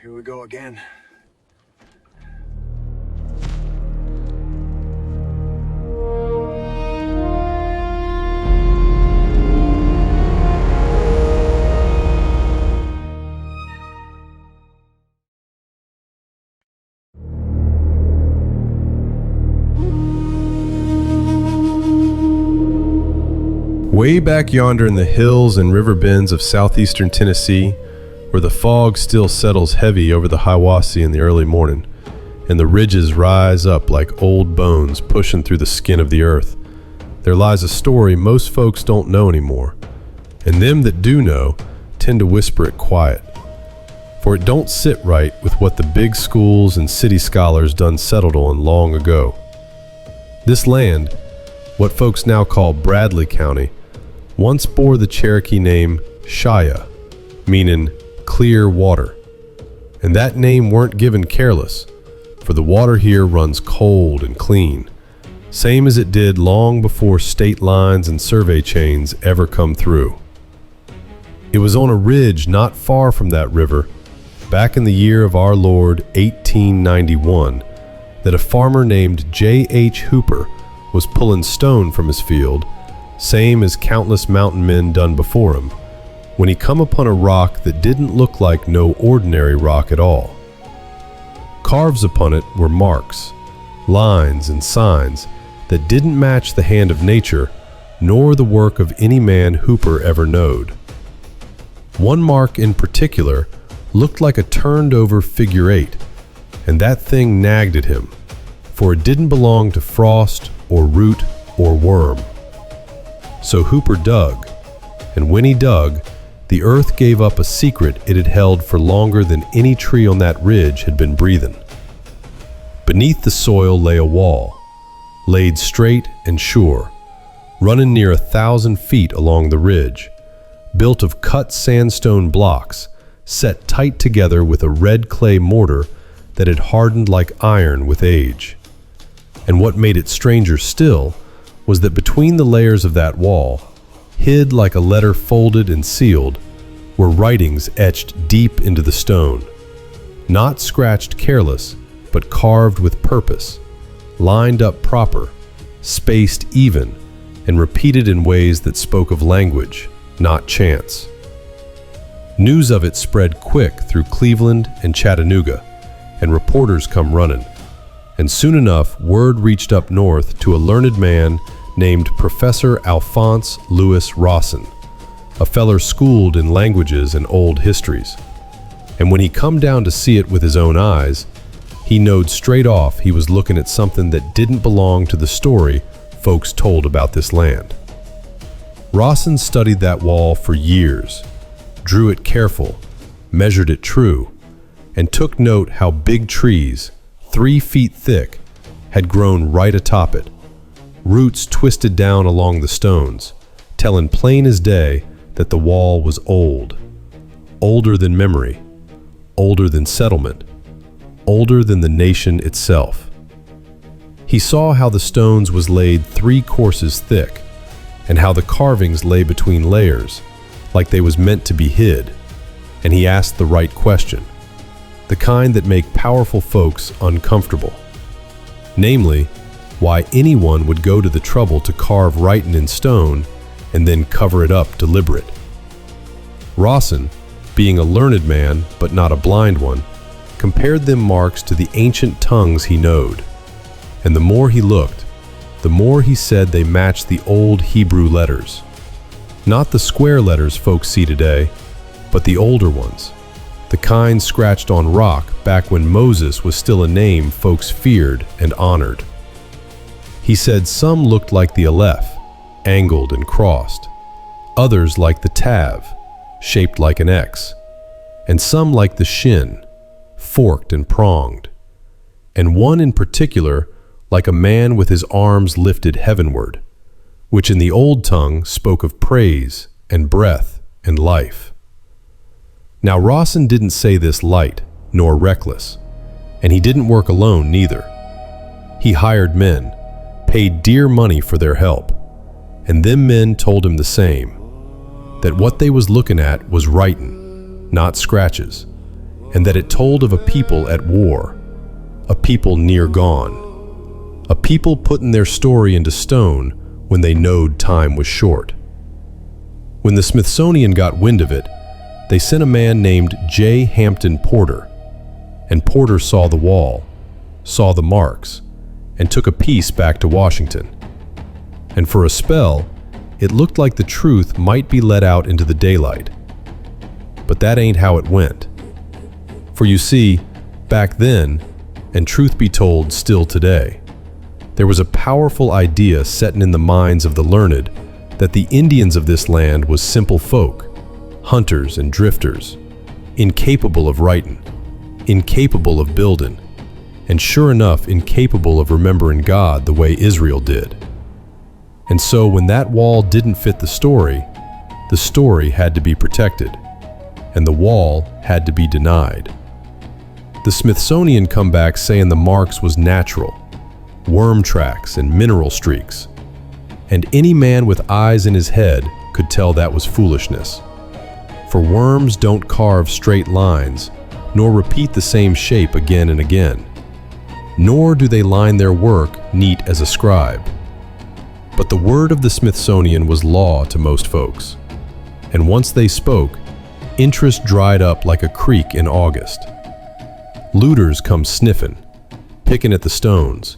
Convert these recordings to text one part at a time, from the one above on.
here we go again. Way back yonder in the hills and river bends of southeastern Tennessee, where the fog still settles heavy over the Hiwassee in the early morning, and the ridges rise up like old bones pushing through the skin of the earth, there lies a story most folks don't know anymore, and them that do know tend to whisper it quiet. For it don't sit right with what the big schools and city scholars done settled on long ago. This land, what folks now call Bradley County, once bore the Cherokee name Shaya, meaning clear water. And that name weren't given careless, for the water here runs cold and clean, same as it did long before state lines and survey chains ever come through. It was on a ridge not far from that river, back in the year of our Lord 1891, that a farmer named J.H. Hooper was pulling stone from his field, same as countless mountain men done before him, when he come upon a rock that didn't look like no ordinary rock at all. Carved upon it were marks, lines, and signs that didn't match the hand of nature, nor the work of any man Hooper ever knowed. One mark in particular looked like a turned-over figure eight, and that thing nagged at him, for it didn't belong to frost or root or worm. So Hooper dug, and when he dug, the earth gave up a secret it had held for longer than any tree on that ridge had been breathing. Beneath the soil lay a wall, laid straight and sure, running near 1,000 feet along the ridge, built of cut sandstone blocks, set tight together with a red clay mortar that had hardened like iron with age. And what made it stranger still was that between the layers of that wall, hid like a letter folded and sealed, were writings etched deep into the stone, not scratched careless, but carved with purpose, lined up proper, spaced even, and repeated in ways that spoke of language, not chance. News of it spread quick through Cleveland and Chattanooga, and reporters come running. And soon enough, word reached up north to a learned man named Professor Alphonse Louis Rosson, a feller schooled in languages and old histories. And when he come down to see it with his own eyes, he knowed straight off he was looking at something that didn't belong to the story folks told about this land. Rosson studied that wall for years, drew it careful, measured it true, and took note how big trees, 3 feet thick, had grown right atop it, roots twisted down along the stones, telling plain as day that the wall was old, older than memory, older than settlement, older than the nation itself. He saw how the stones was laid 3 courses thick, and how the carvings lay between layers, like they was meant to be hid, and he asked the right question, the kind that make powerful folks uncomfortable. Namely, why anyone would go to the trouble to carve writing in stone and then cover it up deliberate. Rosson, being a learned man but not a blind one, compared them marks to the ancient tongues he knowed, and the more he looked, the more he said they matched the old Hebrew letters. Not the square letters folks see today, but the older ones, the kind scratched on rock back when Moses was still a name folks feared and honored. He said some looked like the Aleph, angled and crossed, others like the Tav, shaped like an X, and some like the Shin, forked and pronged, and one in particular like a man with his arms lifted heavenward, which in the old tongue spoke of praise and breath and life. Now Rosson didn't say this light nor reckless, and he didn't work alone neither. He hired men, paid dear money for their help, and them men told him the same, that what they was looking at was writing, not scratches, and that it told of a people at war, a people near gone, a people putting their story into stone when they knowed time was short. When the Smithsonian got wind of it, they sent a man named J. Hampton Porter, and Porter saw the wall, saw the marks, and took a piece back to Washington. And for a spell, it looked like the truth might be let out into the daylight. But that ain't how it went. For you see, back then, and truth be told still today, there was a powerful idea setting in the minds of the learned that the Indians of this land was simple folk, hunters and drifters, incapable of writing, incapable of building, and sure enough incapable of remembering God the way Israel did. And so when that wall didn't fit the story had to be protected, and the wall had to be denied. The Smithsonian come back saying the marks was natural, worm tracks and mineral streaks, and any man with eyes in his head could tell that was foolishness. For worms don't carve straight lines, nor repeat the same shape again and again, nor do they line their work neat as a scribe. But the word of the Smithsonian was law to most folks, and once they spoke, interest dried up like a creek in August. Looters come sniffing, picking at the stones,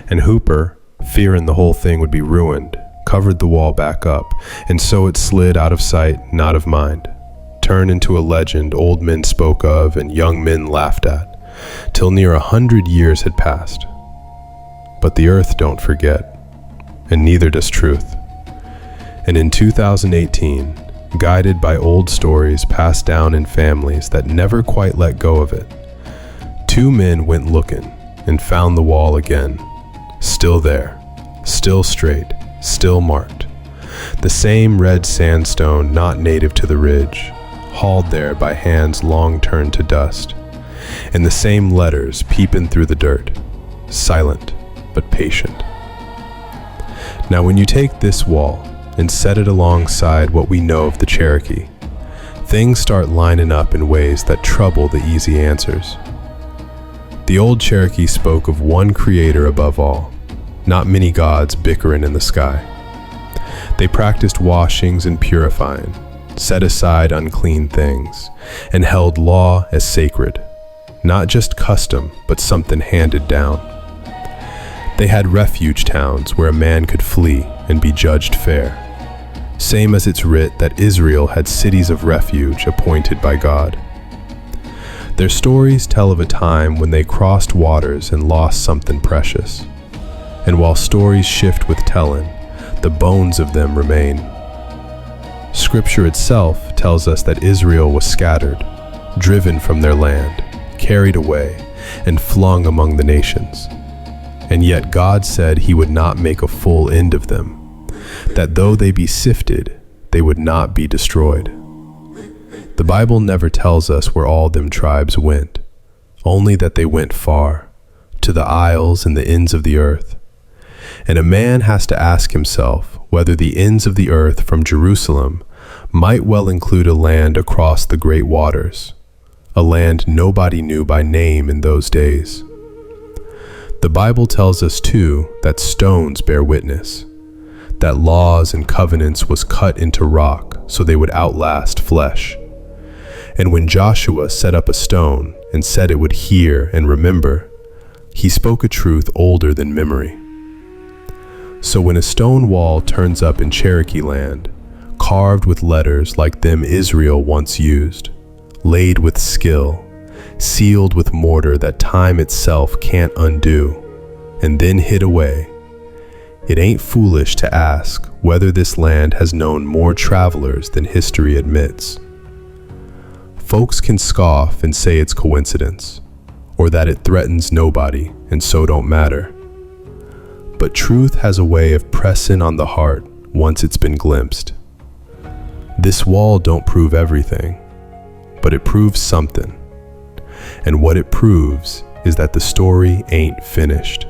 and Hooper, fearing the whole thing would be ruined, covered the wall back up, and so it slid out of sight and out of mind, turned into a legend old men spoke of and young men laughed at, till near 100 years had passed. But the earth don't forget, and neither does truth. And in 2018, guided by old stories passed down in families that never quite let go of it, 2 men went looking and found the wall again, still there, still straight, still marked. The same red sandstone not native to the ridge, hauled there by hands long turned to dust, and the same letters peeping through the dirt, silent but patient. Now when you take this wall and set it alongside what we know of the Cherokee, things start lining up in ways that trouble the easy answers. The old Cherokee spoke of one creator above all, not many gods bickering in the sky. They practiced washings and purifying, set aside unclean things, and held law as sacred, not just custom, but something handed down. They had refuge towns where a man could flee and be judged fair, same as it's writ that Israel had cities of refuge appointed by God. Their stories tell of a time when they crossed waters and lost something precious. And while stories shift with telling, the bones of them remain. Scripture itself tells us that Israel was scattered, driven from their land, carried away, and flung among the nations. And yet God said he would not make a full end of them, that though they be sifted, they would not be destroyed. The Bible never tells us where all them tribes went, only that they went far, to the isles and the ends of the earth. And a man has to ask himself whether the ends of the earth from Jerusalem might well include a land across the great waters, a land nobody knew by name in those days. The Bible tells us too that stones bear witness, that laws and covenants was cut into rock so they would outlast flesh. And when Joshua set up a stone and said it would hear and remember, he spoke a truth older than memory. So when a stone wall turns up in Cherokee land, carved with letters like them Israel once used, laid with skill, sealed with mortar that time itself can't undo, and then hid away, it ain't foolish to ask whether this land has known more travelers than history admits. Folks can scoff and say it's coincidence, or that it threatens nobody and so don't matter. But truth has a way of pressing on the heart once it's been glimpsed. This wall don't prove everything, but it proves something. And what it proves is that the story ain't finished,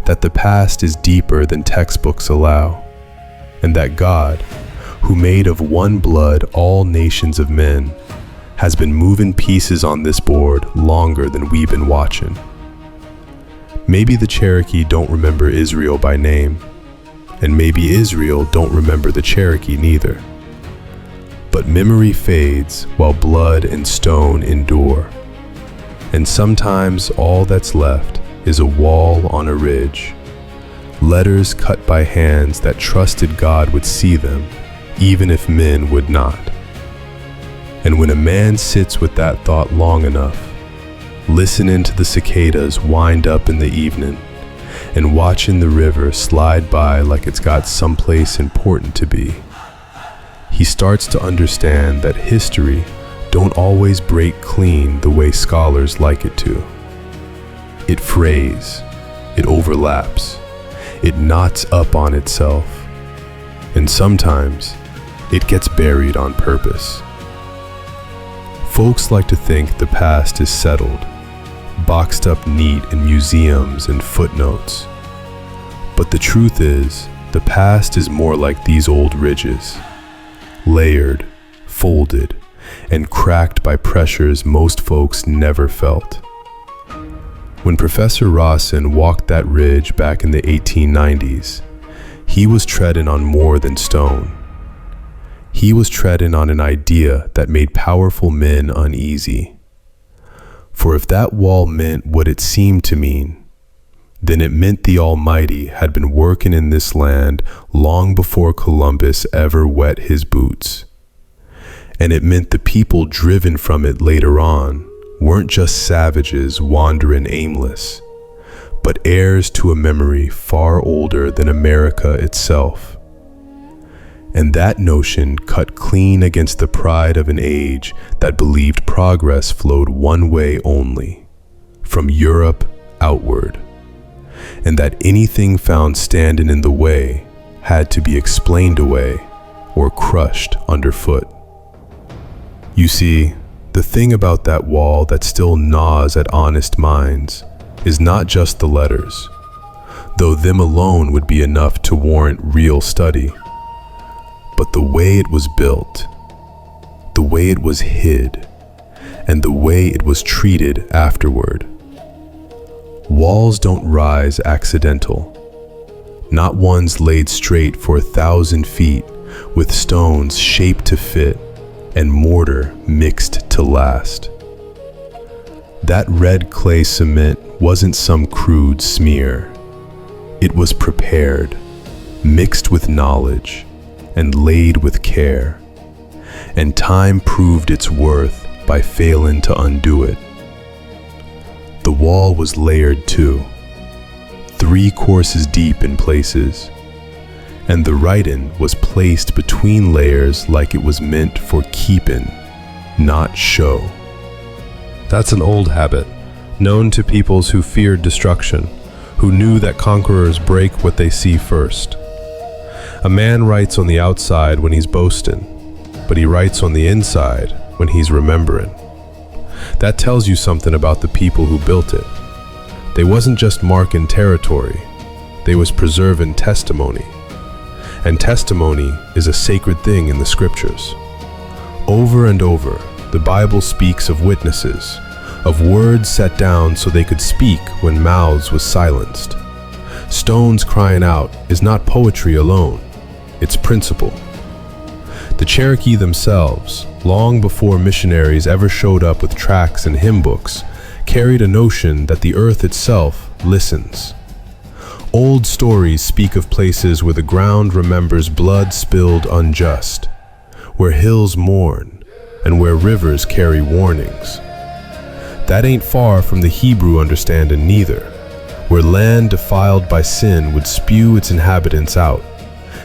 that the past is deeper than textbooks allow, and that God, who made of one blood all nations of men, has been moving pieces on this board longer than we've been watching. Maybe the Cherokee don't remember Israel by name, and maybe Israel don't remember the Cherokee neither. But memory fades while blood and stone endure. And sometimes all that's left is a wall on a ridge. Letters cut by hands that trusted God would see them, even if men would not. And when a man sits with that thought long enough, listening to the cicadas wind up in the evening, and watching the river slide by like it's got someplace important to be, he starts to understand that history don't always break clean the way scholars like it to. It frays, it overlaps, it knots up on itself, and sometimes it gets buried on purpose. Folks like to think the past is settled, boxed up neat in museums and footnotes. But the truth is, the past is more like these old ridges, layered, folded, and cracked by pressures most folks never felt. When Professor Rosson walked that ridge back in the 1890s, he was treading on more than stone. He was treading on an idea that made powerful men uneasy. For if that wall meant what it seemed to mean, then it meant the Almighty had been working in this land long before Columbus ever wet his boots. And it meant the people driven from it later on weren't just savages wandering aimless, but heirs to a memory far older than America itself. And that notion cut clean against the pride of an age that believed progress flowed one way only, from Europe outward, and that anything found standing in the way had to be explained away or crushed underfoot. You see, the thing about that wall that still gnaws at honest minds is not just the letters, though them alone would be enough to warrant real study, but the way it was built, the way it was hid, and the way it was treated afterward. Walls don't rise accidental, not ones laid straight for 1,000 feet with stones shaped to fit and mortar mixed to last. That red clay cement wasn't some crude smear. It was prepared, mixed with knowledge, and laid with care, and time proved its worth by failing to undo it. The wall was layered too, 3 courses deep in places, and the writing was placed between layers like it was meant for keeping, not show. That's an old habit, known to peoples who feared destruction, who knew that conquerors break what they see first. A man writes on the outside when he's boasting, but he writes on the inside when he's remembering. That tells you something about the people who built it. They wasn't just marking territory, they was preserving testimony. And testimony is a sacred thing in the scriptures. Over and over, the Bible speaks of witnesses, of words set down so they could speak when mouths was silenced. Stones crying out is not poetry alone, it's principle. The Cherokee themselves, long before missionaries ever showed up with tracts and hymn books, carried a notion that the earth itself listens. Old stories speak of places where the ground remembers blood spilled unjust, where hills mourn, and where rivers carry warnings. That ain't far from the Hebrew understanding neither, where land defiled by sin would spew its inhabitants out,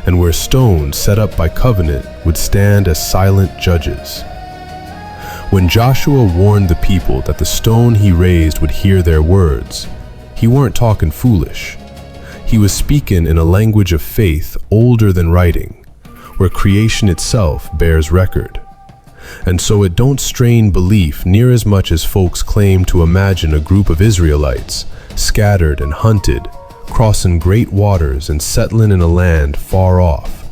and where stones set up by covenant would stand as silent judges. When Joshua warned the people that the stone he raised would hear their words, he weren't talking foolish. He was speaking in a language of faith older than writing, where creation itself bears record. And so it don't strain belief near as much as folks claim to imagine a group of Israelites, scattered and hunted, crossing great waters and settling in a land far off,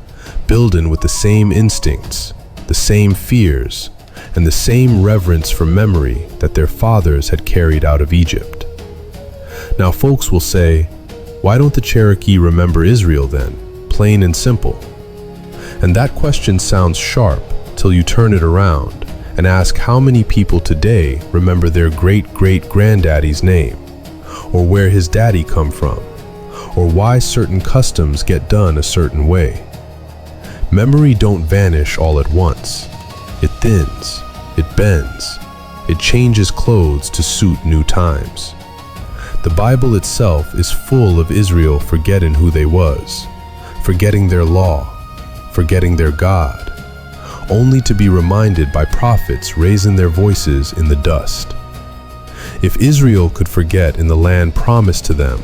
building with the same instincts, the same fears, and the same reverence for memory that their fathers had carried out of Egypt. Now folks will say, why don't the Cherokee remember Israel then? Plain and simple. And that question sounds sharp till you turn it around and ask how many people today remember their great-great-granddaddy's name, or where his daddy come from, or why certain customs get done a certain way. Memory don't vanish all at once. It thins, it bends, it changes clothes to suit new times. The Bible itself is full of Israel forgetting who they was, forgetting their law, forgetting their God, only to be reminded by prophets raising their voices in the dust. If Israel could forget in the land promised to them,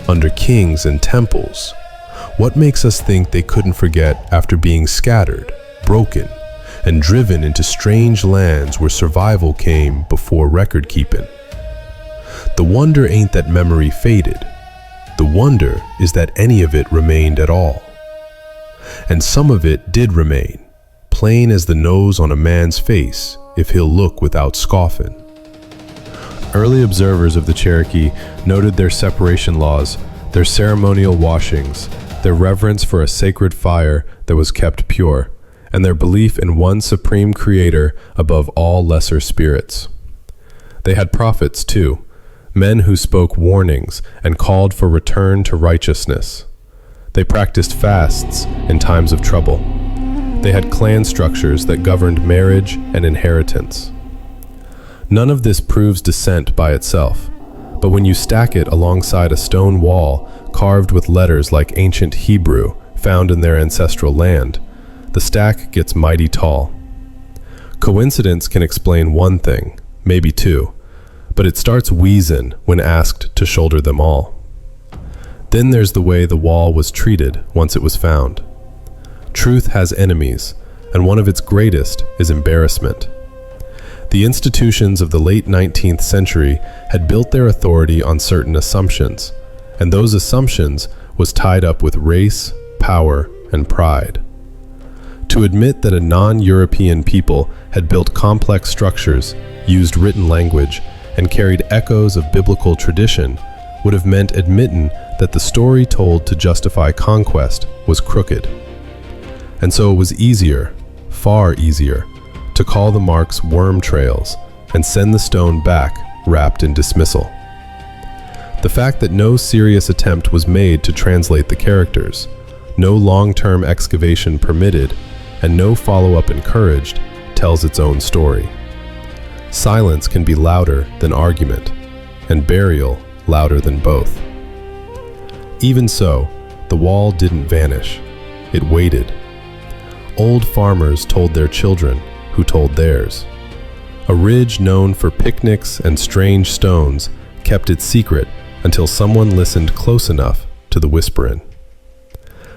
under kings and temples, what makes us think they couldn't forget after being scattered, broken, and driven into strange lands where survival came before record keeping? The wonder ain't that memory faded. The wonder is that any of it remained at all. And some of it did remain, plain as the nose on a man's face if he'll look without scoffing. Early observers of the Cherokee noted their separation laws, their ceremonial washings, their reverence for a sacred fire that was kept pure, and their belief in one supreme creator above all lesser spirits. They had prophets too, men who spoke warnings and called for return to righteousness. They practiced fasts in times of trouble. They had clan structures that governed marriage and inheritance. None of this proves descent by itself, but when you stack it alongside a stone wall carved with letters like ancient Hebrew found in their ancestral land, the stack gets mighty tall. Coincidence can explain one thing, maybe two, but it starts wheezing when asked to shoulder them all. Then there's the way the wall was treated once it was found. Truth has enemies, and one of its greatest is embarrassment. The institutions of the late 19th century had built their authority on certain assumptions, and those assumptions was tied up with race, power, and pride. To admit that a non-European people had built complex structures, used written language, and carried echoes of biblical tradition would have meant admitting that the story told to justify conquest was crooked. And so it was easier, far easier, to call the marks worm trails and send the stone back wrapped in dismissal. The fact that no serious attempt was made to translate the characters, no long-term excavation permitted, and no follow-up encouraged, tells its own story. Silence can be louder than argument, and burial louder than both. Even so, the wall didn't vanish. It waited. Old farmers told their children, who told theirs. A ridge known for picnics and strange stones kept its secret until someone listened close enough to the whispering.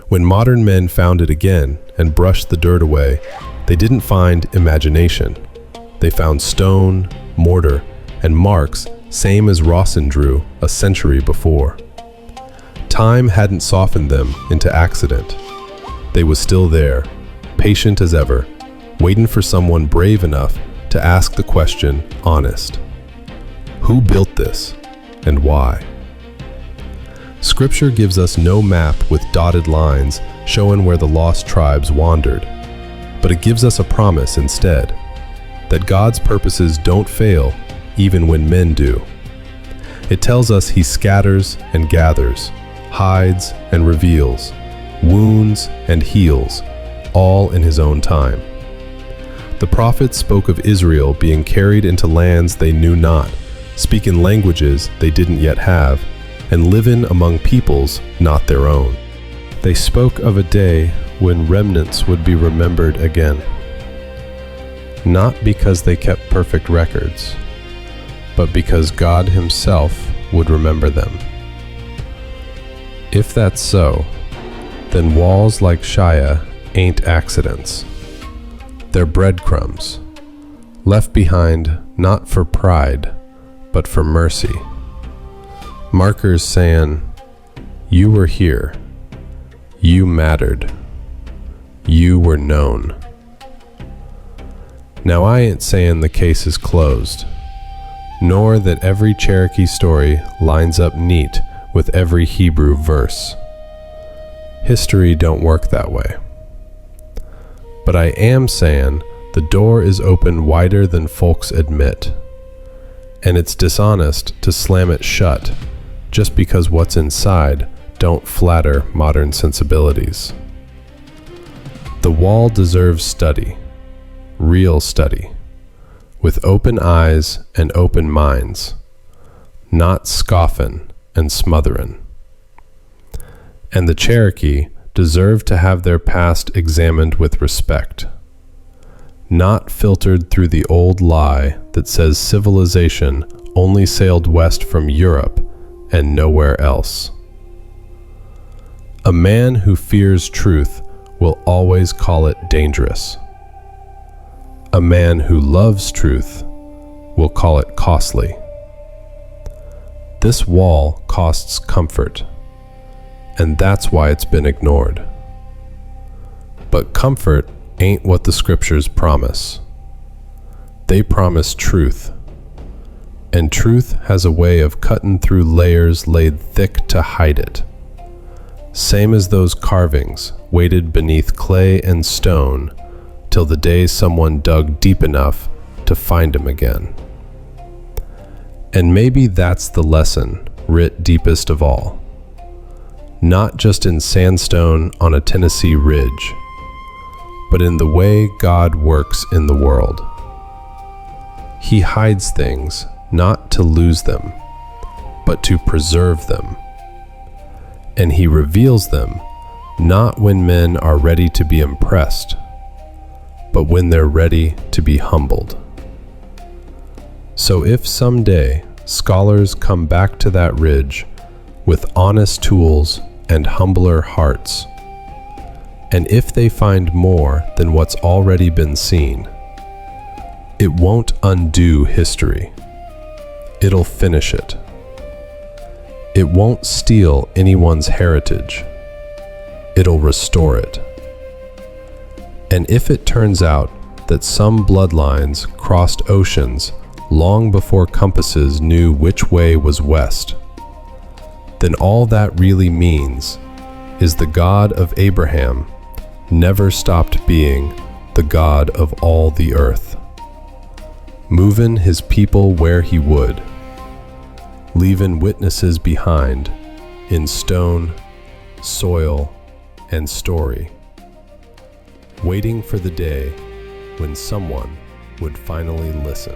When modern men found it again and brushed the dirt away, they didn't find imagination. They found stone, mortar, and marks same as Rosson drew a century before. Time hadn't softened them into accident. They was still there, patient as ever, waiting for someone brave enough to ask the question honest. Who built this, and why? Scripture gives us no map with dotted lines showing where the lost tribes wandered, but it gives us a promise instead, that God's purposes don't fail even when men do. It tells us he scatters and gathers, hides and reveals, wounds and heals, all in his own time. The prophets spoke of Israel being carried into lands they knew not, speaking languages they didn't yet have, and living among peoples not their own. They spoke of a day when remnants would be remembered again. Not because they kept perfect records, but because God himself would remember them. If that's so, then walls like Shaya ain't accidents. They're breadcrumbs, left behind not for pride, but for mercy. Markers saying, you were here, you mattered, you were known. Now I ain't saying the case is closed, nor that every Cherokee story lines up neat with every Hebrew verse. History don't work that way. But I am saying the door is open wider than folks admit, and it's dishonest to slam it shut just because what's inside don't flatter modern sensibilities. The wall deserves study, real study, with open eyes and open minds, not scoffin' and smotherin'. And the Cherokee deserve to have their past examined with respect, not filtered through the old lie that says civilization only sailed west from Europe and nowhere else. A man who fears truth will always call it dangerous. A man who loves truth will call it costly. This wall costs comfort, and that's why it's been ignored. But comfort ain't what the scriptures promise. They promise truth, and truth has a way of cutting through layers laid thick to hide it. Same as those carvings weighted beneath clay and stone till the day someone dug deep enough to find 'em again. And maybe that's the lesson writ deepest of all. Not just in sandstone on a Tennessee ridge, but in the way God works in the world. He hides things not to lose them, but to preserve them. And he reveals them not when men are ready to be impressed, but when they're ready to be humbled. So if someday scholars come back to that ridge with honest tools and humbler hearts, and if they find more than what's already been seen, it won't undo history. It'll finish it. It won't steal anyone's heritage. It'll restore it. And if it turns out that some bloodlines crossed oceans long before compasses knew which way was west, then all that really means is the God of Abraham never stopped being the God of all the earth, moving his people where he would, leaving witnesses behind in stone, soil, and story, waiting for the day when someone would finally listen.